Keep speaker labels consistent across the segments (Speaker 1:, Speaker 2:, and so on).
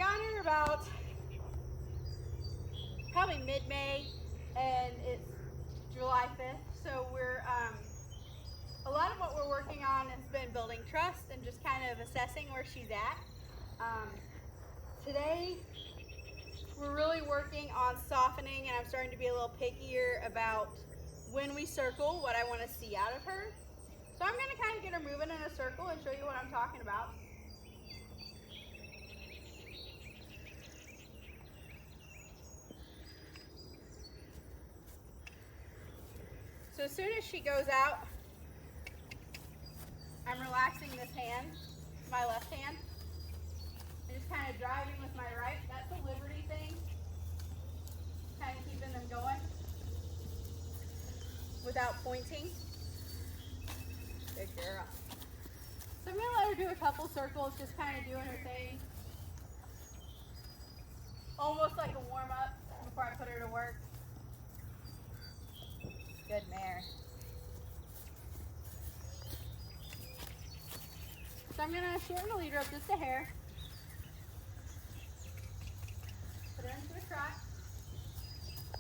Speaker 1: got her about probably mid-May, and it's July 5th. So we're a lot of what we're working on has been building trust and just kind of assessing where she's at. Today we're really working on softening, and I'm starting to be a little pickier about when we circle what I want to see out of her. So I'm going to kind of get her moving in a circle and show you what I'm talking about. So as soon as she goes out, I'm relaxing this hand, my left hand, and just kind of driving with my right. That's a liberty thing, kind of keeping them going without pointing. Good girl. So I'm going to let her do a couple circles, just kind of doing her thing. Almost like a warm-up before I put her to work. Good mare. So I'm going to shorten the leader up just a hair. Put her into a trot.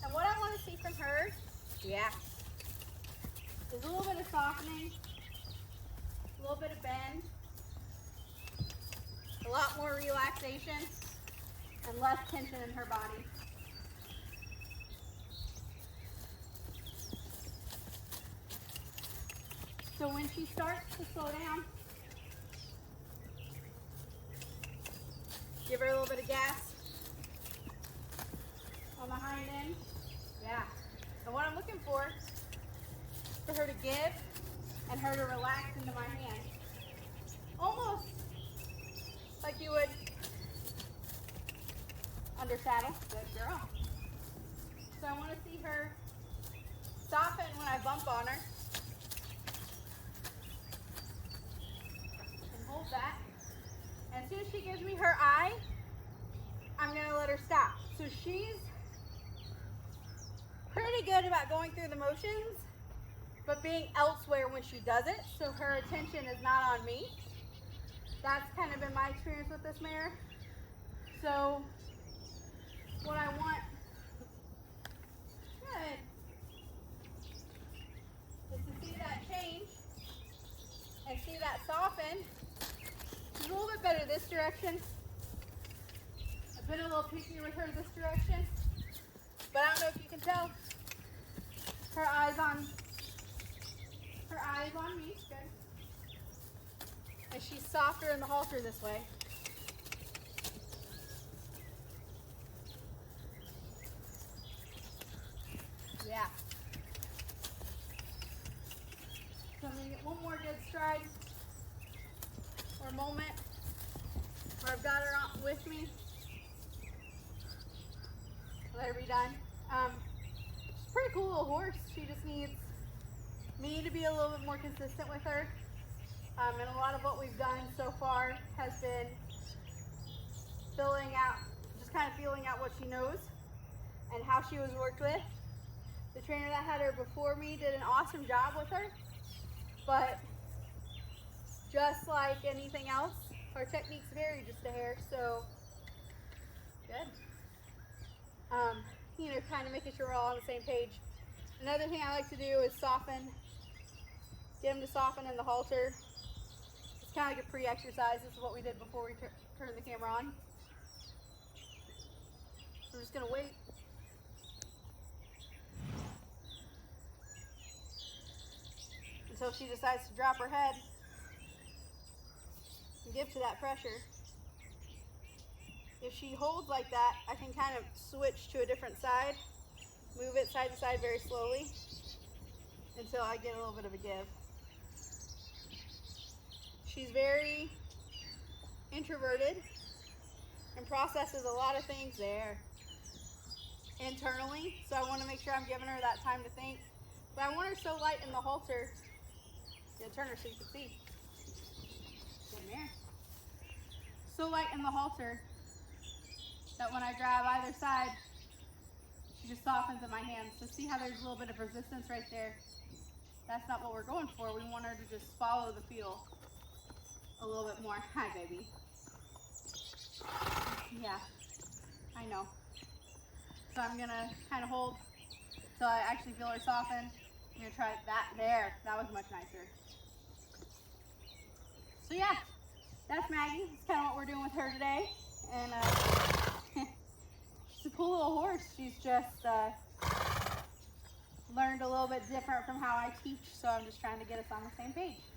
Speaker 1: And what I want to see from her, is a little bit of softening, a little bit of bend, a lot more relaxation, and less tension in her body. So when she starts to slow down, give her a little bit of gas on the hind end. And what I'm looking for her to give and her to relax into my hand. Almost like you would under saddle. Good girl. So I want to see her soften when I bump on her. And hold that. And as soon as she gives me her eye, I'm going to let her stop. So she's pretty good about going through the motions, but being elsewhere when she does it, so her attention is not on me. That's kind of been my experience with this mare. So what I want, is to see that change and see that soften. She's a little bit better this direction. I've been a little pickier with her this direction, but I don't know if you can tell. Her eyes on me. Good. And she's softer in the halter this way. Yeah. So I'm going to get one more good stride or moment where I've got her on with me. Let her be done. She's a pretty cool little horse. She just needs me to be a little bit more consistent with her. And a lot of what we've done so far has been just kind of feeling out what she knows and how she was worked with. The trainer that had her before me did an awesome job with her, but just like anything else, our techniques vary just a hair, so good. Kind of making sure we're all on the same page. Another thing I like to do is soften, get them to soften in the halter. It's kind of like a pre-exercise. This is what we did before we turned the camera on. We're just going to wait. Until she decides to drop her head and give to that pressure. If she holds like that, I can kind of switch to a different side, move it side to side very slowly until I get a little bit of a give. She's very introverted and processes a lot of things there internally, so I want to make sure I'm giving her that time to think. But I want her so light in the halter. Turn her so you can see. Good mare. So light in the halter that when I grab either side, she just softens in my hands. So see how there's a little bit of resistance right there? That's not what we're going for. We want her to just follow the feel a little bit more. Hi, baby. Yeah. I know. So I'm gonna kind of hold till I actually feel her soften. I'm gonna try that there. That was much nicer. So yeah, that's Maggie. That's kind of what we're doing with her today. And she's a cool little horse. She's just learned a little bit different from how I teach. So I'm just trying to get us on the same page.